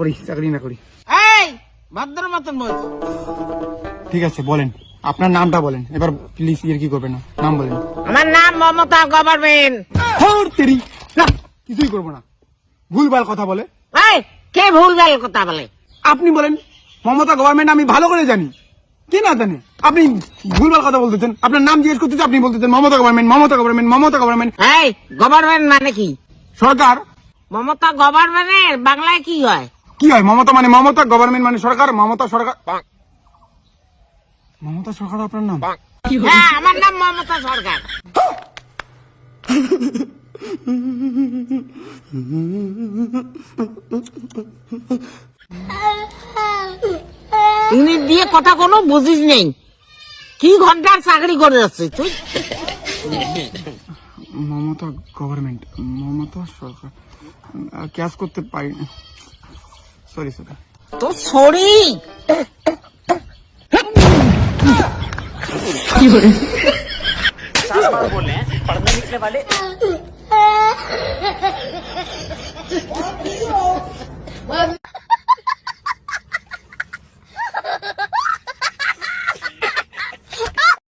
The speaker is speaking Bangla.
করি চাকরি না করি। এই ভদ্র মতন বল। ঠিক আছে বলেন, আপনার নামটা বলেন এবার প্লিজ। ইয়ে কি করবেন না, নাম বলেন। আমার নাম মমতা গভর্নমেন্ট। তেরি না, কিছুই করবো না, ভুলভাল কথা বলে। এই কে ভুলভাল কথা বলে? আপনি বলেন মমতা গভর্নমেন্ট, আমি ভালো করে জানি, কে না জানে? আপনি ভুলভাল কথা বলতেছেন, আপনার নাম জিজ্ঞেস করতেছে, আপনি বলতেছেন Mamata government, Mamata government, Mamata government. এই গভর্নমেন্ট মানে কি? সরকার। মমতা গভর্নমেন্টের বাংলায় কি হয়? কি হয়? মমতা মানে মমতা, গভর্নমেন্ট মানে সরকার, মমতা সরকার। মমতা সরকার আপনার নাম? হ্যাঁ আমার নাম মমতা সরকার। ইংলিশ দিয়ে কথা কোনো বুঝিস নেই। কি ঘন্টার চাকরি করে যাচ্ছে তুই? মমতা গভর্নমেন্ট, মমতা সরকার, ক্যাশ করতে পারি না, সরি সরি। তো সরি बोले हैं पढ़ने लिखने वाले